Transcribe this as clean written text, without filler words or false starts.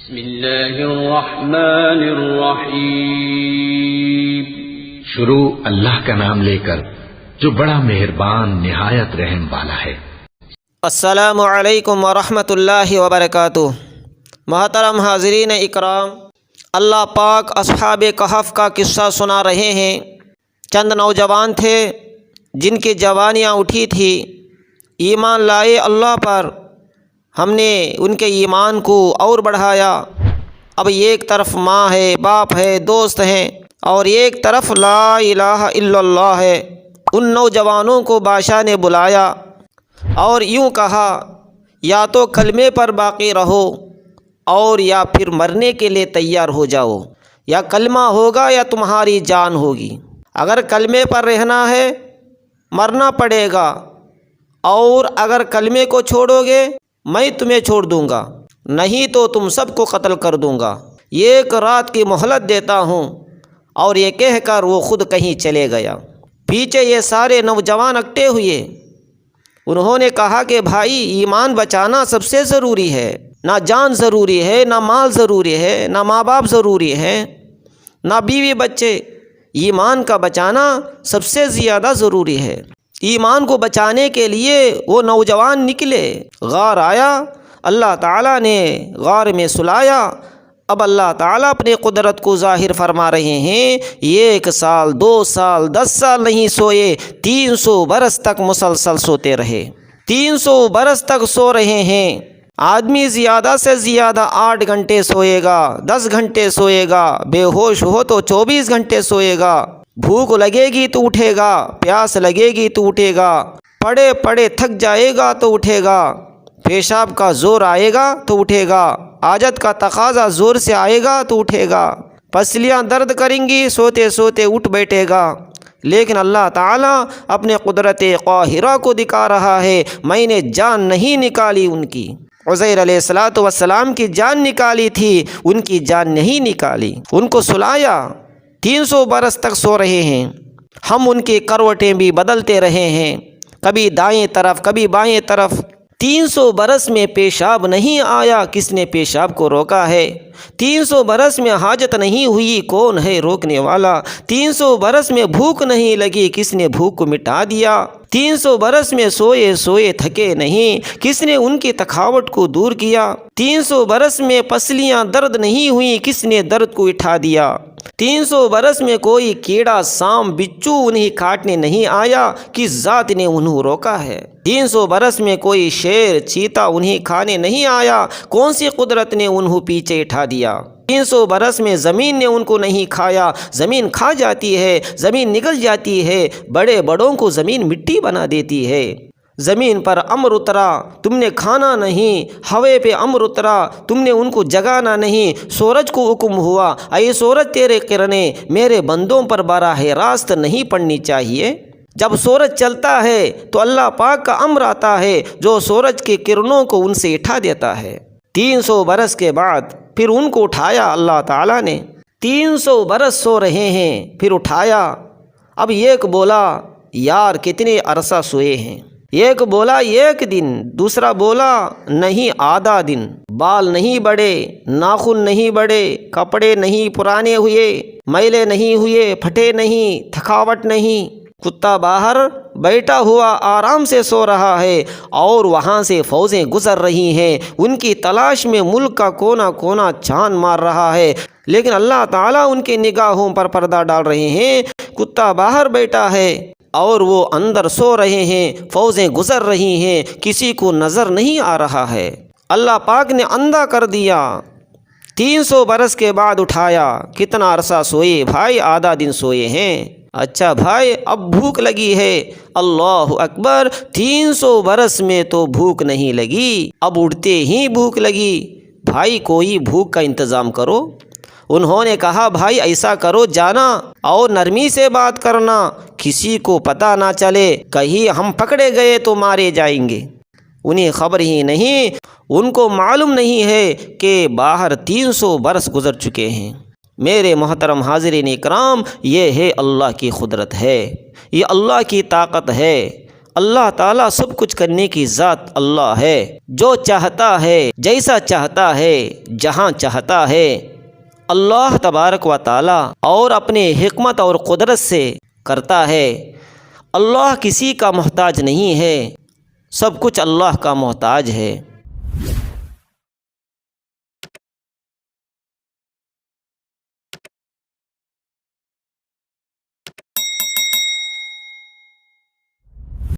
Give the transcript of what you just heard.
بسم اللہ الرحمن الرحیم۔ شروع اللہ کا نام لے کر جو بڑا مہربان نہایت رحم والا ہے۔ السلام علیکم ورحمۃ اللہ وبرکاتہ۔ محترم حاضرین اکرام، اللہ پاک اصحاب کہف کا قصہ سنا رہے ہیں۔ چند نوجوان تھے جن کی جوانیاں اٹھی تھی، ایمان لائے اللہ پر۔ ہم نے ان کے ایمان کو اور بڑھایا۔ اب ایک طرف ماں ہے، باپ ہے، دوست ہیں، اور ایک طرف لا الہ الا اللہ ہے۔ ان نوجوانوں کو بادشاہ نے بلایا اور یوں کہا، یا تو کلمے پر باقی رہو اور یا پھر مرنے کے لیے تیار ہو جاؤ۔ یا کلمہ ہوگا یا تمہاری جان ہوگی۔ اگر کلمے پر رہنا ہے مرنا پڑے گا، اور اگر کلمے کو چھوڑو گے میں تمہیں چھوڑ دوں گا، نہیں تو تم سب کو قتل کر دوں گا۔ ایک رات کی مہلت دیتا ہوں۔ اور یہ کہہ کر وہ خود کہیں چلے گیا۔ پیچھے یہ سارے نوجوان اکٹھے ہوئے۔ انہوں نے کہا کہ بھائی، ایمان بچانا سب سے ضروری ہے۔ نہ جان ضروری ہے، نہ مال ضروری ہے، نہ ماں باپ ضروری ہے، نہ بیوی بچے۔ ایمان کا بچانا سب سے زیادہ ضروری ہے۔ ایمان کو بچانے کے لیے وہ نوجوان نکلے۔ غار آیا، اللہ تعالیٰ نے غار میں سلایا۔ اب اللہ تعالیٰ اپنے قدرت کو ظاہر فرما رہے ہیں۔ 1 سال، 2 سال، 10 سال نہیں سوئے، 300 برس تک مسلسل سوتے رہے۔ 300 برس تک سو رہے ہیں۔ آدمی زیادہ سے زیادہ 8 گھنٹے سوئے گا، 10 گھنٹے سوئے گا، بے ہوش ہو تو 24 گھنٹے سوئے گا۔ بھوک لگے گی تو اٹھے گا، پیاس لگے گی تو اٹھے گا، پڑے پڑے تھک جائے گا تو اٹھے گا، پیشاب کا زور آئے گا تو اٹھے گا، حاجت کا تقاضا زور سے آئے گا تو اٹھے گا، پسلیاں درد کریں گی، سوتے سوتے اٹھ بیٹھے گا۔ لیکن اللہ تعالیٰ اپنے قدرت قاہرہ کو دکھا رہا ہے، میں نے جان نہیں نکالی ان کی۔ عزیر علیہ السلام کی جان نکالی تھی، ان کی جان نہیں نکالی۔ ان کو سلایا، 300 برس تک سو رہے ہیں۔ ہم ان کی کروٹیں بھی بدلتے رہے ہیں، کبھی دائیں طرف کبھی بائیں طرف۔ 300 برس میں پیشاب نہیں آیا، کس نے پیشاب کو روکا ہے؟ 300 برس میں حاجت نہیں ہوئی، کون ہے روکنے والا؟ 300 برس میں بھوک نہیں لگی، کس نے بھوک کو مٹا دیا؟ 300 برس میں سوئے سوئے تھکے نہیں، کس نے ان کی تھکاوٹ کو دور کیا؟ 300 برس میں پسلیاں درد نہیں ہوئیں، کس نے درد کو اٹھا دیا؟ 300 برس میں کوئی کیڑا سام بچھو انہیں کاٹنے نہیں آیا، کس ذات نے انہیں روکا ہے؟ 300 برس میں کوئی شیر چیتا انہیں کھانے نہیں آیا، کون سی قدرت نے انہیں پیچھے اٹھا دیا؟ 300 برس میں زمین نے ان کو نہیں کھایا، زمین کھا جاتی ہے، زمین نگل جاتی ہے، بڑے بڑوں کو زمین مٹی بنا دیتی ہے۔ زمین پر امر اترا، تم نے کھانا نہیں، ہوے پہ امر اترا، تم نے ان کو جگانا نہیں۔ سورج کو حکم ہوا، اے سورج تیرے کرنیں میرے بندوں پر براہ راست نہیں پڑنی چاہیے۔ جب سورج چلتا ہے تو اللہ پاک کا امر آتا ہے جو سورج کی کرنوں کو ان سے اٹھا دیتا ہے۔ 300 برس کے بعد پھر ان کو اٹھایا اللہ تعالیٰ نے۔ 300 برس سو رہے ہیں، پھر اٹھایا۔ اب ایک بولا، یار کتنے عرصہ سوئے ہیں؟ ایک بولا 1 دن، دوسرا بولا نہیں 1/2 دن۔ بال نہیں بڑھے، ناخن نہیں بڑھے، کپڑے نہیں پرانے ہوئے، میلے نہیں ہوئے، پھٹے نہیں، تھکاوٹ نہیں۔ کتا باہر بیٹھا ہوا آرام سے سو رہا ہے، اور وہاں سے فوجیں گزر رہی ہیں، ان کی تلاش میں ملک کا کونا کونا چھان مار رہا ہے، لیکن اللہ تعالیٰ ان کی نگاہوں پر پردہ ڈال رہے ہیں۔ کتا باہر بیٹھا ہے اور وہ اندر سو رہے ہیں، فوجیں گزر رہی ہیں، کسی کو نظر نہیں آ رہا ہے۔ اللہ پاک نے اندھا کر دیا۔ 300 برس کے بعد اٹھایا۔ کتنا عرصہ سوئے بھائی؟ 1/2 دن سوئے ہیں۔ اچھا بھائی، اب بھوک لگی ہے۔ اللہ اکبر، 300 برس میں تو بھوک نہیں لگی، اب اٹھتے ہی بھوک لگی۔ بھائی کوئی بھوک کا انتظام کرو۔ انہوں نے کہا بھائی ایسا کرو، جانا اور نرمی سے بات کرنا، کسی کو پتہ نہ چلے، کہیں ہم پکڑے گئے تو مارے جائیں گے۔ انہیں خبر ہی نہیں، ان کو معلوم نہیں ہے کہ باہر 300 برس گزر چکے ہیں۔ میرے محترم حاضرین اکرام، یہ ہے اللہ کی قدرت ہے، یہ اللہ کی طاقت ہے۔ اللہ تعالیٰ سب کچھ کرنے کی ذات اللہ ہے، جو چاہتا ہے جیسا چاہتا ہے جہاں چاہتا ہے اللہ تبارک و تعالیٰ اور اپنے حکمت اور قدرت سے کرتا ہے۔ اللہ کسی کا محتاج نہیں ہے، سب کچھ اللہ کا محتاج ہے۔